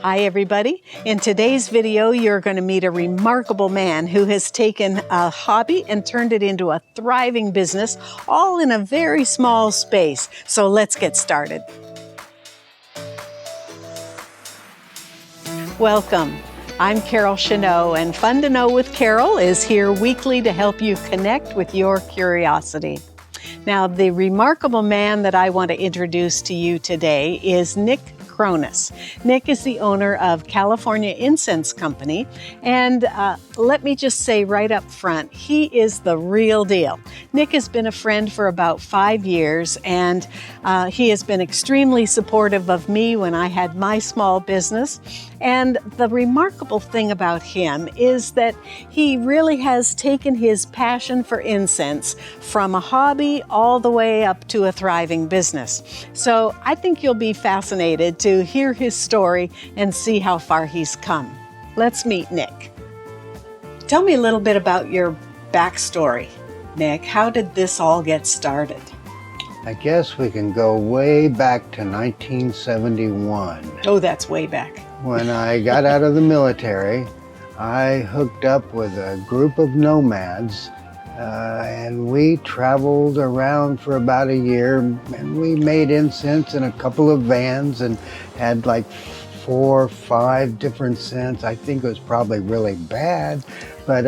Hi everybody. In today's video, you're going to meet a remarkable man who has taken a hobby and turned it into a thriving business, all in a very small space. So let's get started. Welcome. I'm Carol Chenot, and Fun to Know with Carol is here weekly to help you connect with your curiosity. Now, the remarkable man that I want to introduce to you today is Nick Chronis. Nick is the owner of California Incense Company, and let me just say right up front, he is the real deal. Nick has been a friend for about 5 years, and he has been extremely supportive of me when I had my small business. And the remarkable thing about him is that he really has taken his passion for incense from a hobby all the way up to a thriving business. So I think you'll be fascinated to hear his story and see how far he's come. Let's meet Nick. Tell me a little bit about your backstory, Nick. How did this all get started? I guess we can go way back to 1971. Oh, that's way back. When I got out of the military, I hooked up with a group of nomads and we traveled around for about a year, and we made incense in a couple of vans and had like 4 or 5 different scents. I think it was probably really bad, but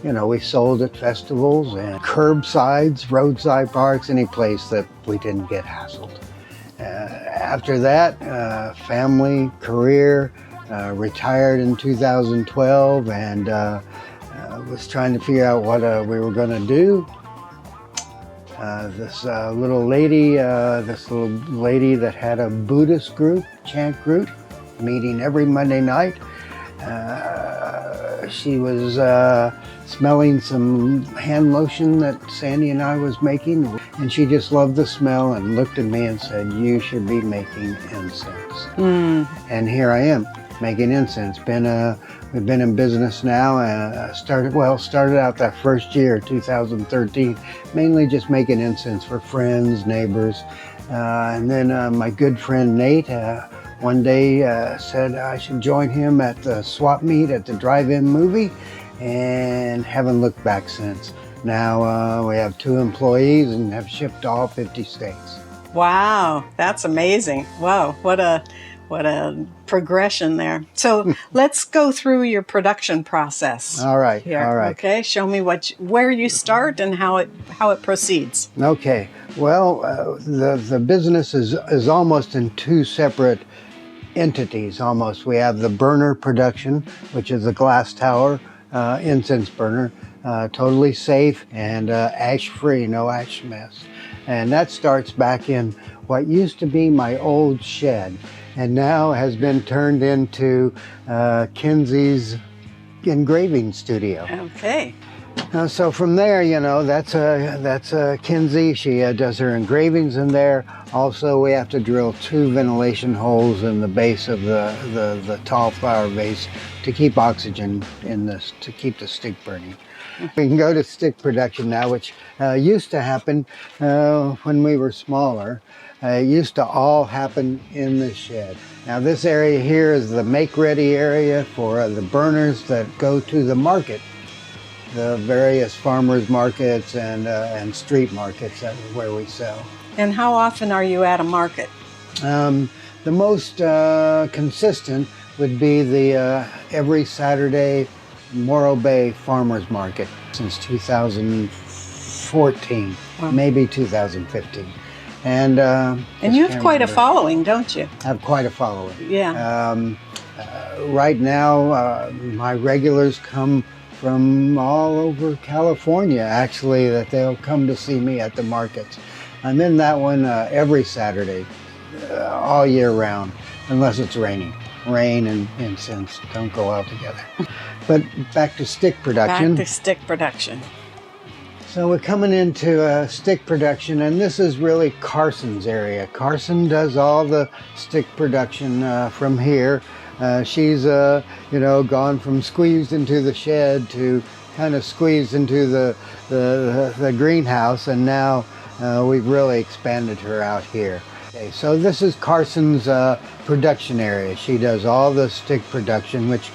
we sold at festivals and curbsides, roadside parks, any place that we didn't get hassled. After that, family, career, retired in 2012, and was trying to figure out what we were going to do. This little lady that had a Buddhist group, chant group, meeting every Monday night. She was smelling some hand lotion that Sandy and I was making, and she just loved the smell and looked at me and said, "You should be making incense." And here I am making incense. We've been in business now. Started out that first year, 2013, mainly just making incense for friends, neighbors, and then my good friend Nate one day said I should join him at the swap meet at the drive-in movie, and haven't looked back since. Now we have 2 employees and have shipped to all 50 states. Wow, that's amazing. Wow, what a progression there. So let's go through your production process. All right, here. all right. Okay, show me where you start and how it proceeds. Okay, well, the business is almost in 2 separate entities, almost. We have the burner production, which is a glass tower incense burner, totally safe and ash-free, no ash mess. And that starts back in what used to be my old shed, and now has been turned into Kinsey's engraving studio. Okay. So from there, that's Kinsey. She does her engravings in there. Also, we have to drill 2 ventilation holes in the base of the tall flower vase to keep oxygen in this, to keep the stick burning. We can go to stick production now, which used to happen when we were smaller. It used to all happen in the shed. Now this area here is the make-ready area for the burners that go to the market, the various farmers markets and street markets where we sell. And how often are you at a market? The most consistent would be the every Saturday Morro Bay Farmers Market since 2014, wow. Maybe 2015. And you have quite a following, don't you? I have quite a following. Yeah. Right now, my regulars come from all over California, actually, that they'll come to see me at the markets. I'm in that one every Saturday, all year round, unless it's raining. Rain and incense don't go out together. But back to stick production. Back to stick production. So we're coming into stick production, and this is really Carson's area. Carson does all the stick production from here. She's, gone from squeezed into the shed to kind of squeezed into the greenhouse, and now we've really expanded her out here. Okay, so this is Carson's production area. She does all the stick production, which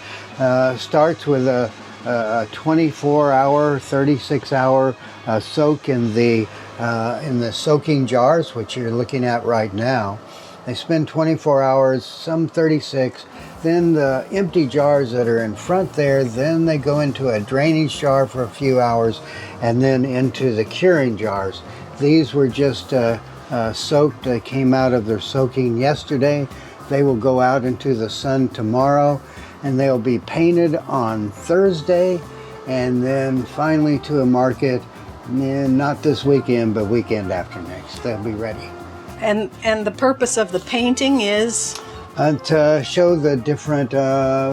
starts with a 24-hour, 36-hour soak in the soaking jars, which you're looking at right now. They spend 24 hours, some 36. Then the empty jars that are in front there, then they go into a drainage jar for a few hours, and then into the curing jars. These were just soaked. They came out of their soaking yesterday. They will go out into the sun tomorrow, and they'll be painted on Thursday, and then finally to a market, not this weekend, but weekend after next. They'll be ready. And the purpose of the painting is? To show the different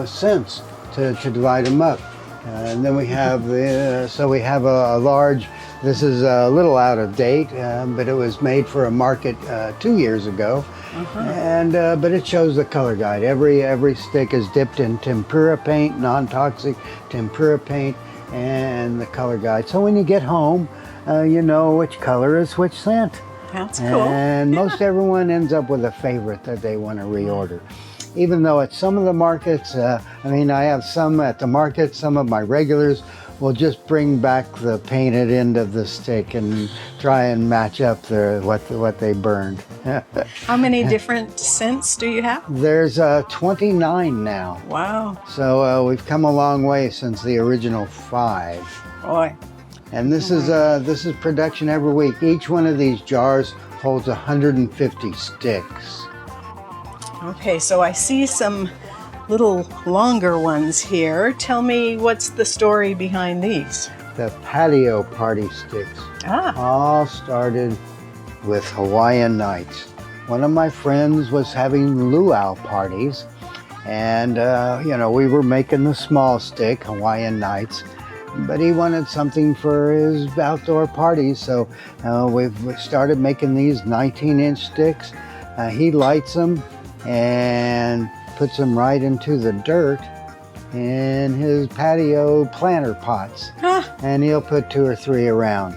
scents, to divide them up. And then we have we have a large, this is a little out of date, but it was made for a market 2 years ago. And but it shows the color guide. Every stick is dipped in tempera paint, non-toxic tempera paint, and the color guide. So when you get home, you know which color is which scent. That's cool. And most everyone ends up with a favorite that they want to reorder. Even though at some of the markets, I have some at the market, some of my regulars will just bring back the painted end of the stick and try and match up what they burned. How many different scents do you have? There's 29 now. Wow. So we've come a long way since the original 5. Boy. And this is production every week. Each one of these jars holds 150 sticks. Okay, so I see some little longer ones here. Tell me, what's the story behind these? The Patio party sticks all started with Hawaiian nights. One of my friends was having luau parties, and we were making the small stick, Hawaiian nights, but he wanted something for his outdoor parties, so we've started making these 19-inch sticks. He lights them and puts them right into the dirt in his patio planter pots. And he'll put 2 or 3 around.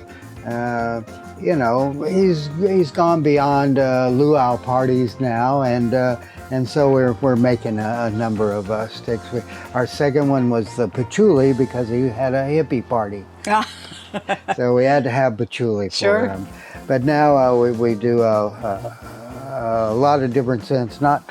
He's gone beyond luau parties now, and so we're making a number of sticks. Our second one was the patchouli because he had a hippie party. So we had to have patchouli for him. But now we do a lot of different scents, not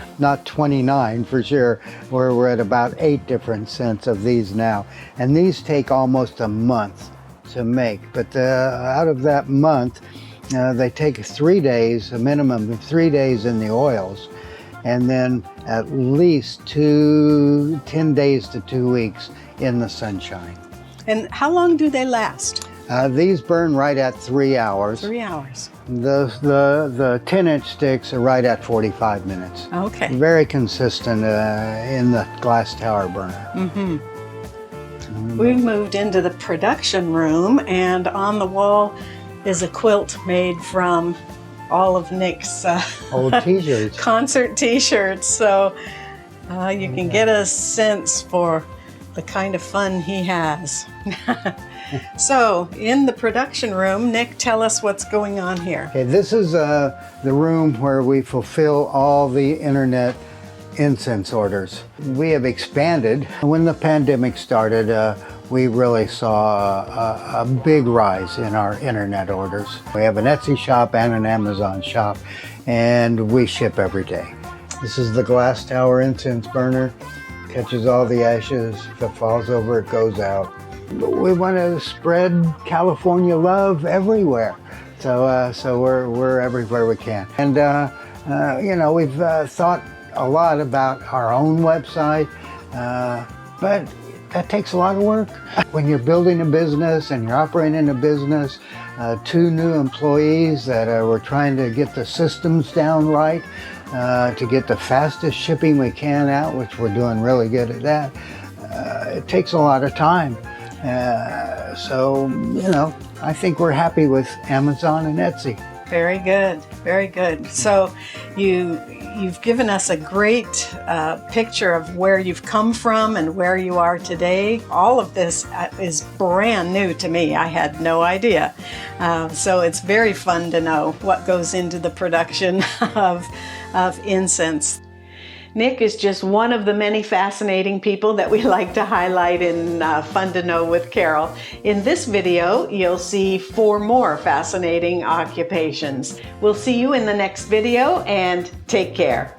29 for sure. We're at about 8 different scents of these now. And these take almost a month to make. But out of that month, they take 3 days, a minimum of 3 days in the oils, and then at least 10 days to 2 weeks in the sunshine. And how long do they last? These burn right at 3 hours. 3 hours. The 10-inch sticks are right at 45 minutes. Okay. Very consistent in the glass tower burner. We've moved into the production room, and on the wall is a quilt made from all of Nick's old t-shirts. Concert t-shirts. So you can get a sense for the kind of fun he has. So, in the production room, Nick, tell us what's going on here. Okay, this is the room where we fulfill all the internet incense orders. We have expanded. When the pandemic started, we really saw a big rise in our internet orders. We have an Etsy shop and an Amazon shop, and we ship every day. This is the glass tower incense burner. Catches all the ashes. If it falls over, it goes out. We want to spread California love everywhere, so we're everywhere we can. And we've thought a lot about our own website, but that takes a lot of work. When you're building a business and you're operating a business, 2 new employees that we're trying to get the systems down right, to get the fastest shipping we can out, which we're doing really good at that. It takes a lot of time. I think we're happy with Amazon and Etsy. Very good, very good. So you you've given us a great picture of where you've come from and where you are today. All of this is brand new to me. I had no idea. So it's very fun to know what goes into the production of incense. Nick is just one of the many fascinating people that we like to highlight in Fun to Know with Carol. In this video, you'll see 4 more fascinating occupations. We'll see you in the next video, and take care.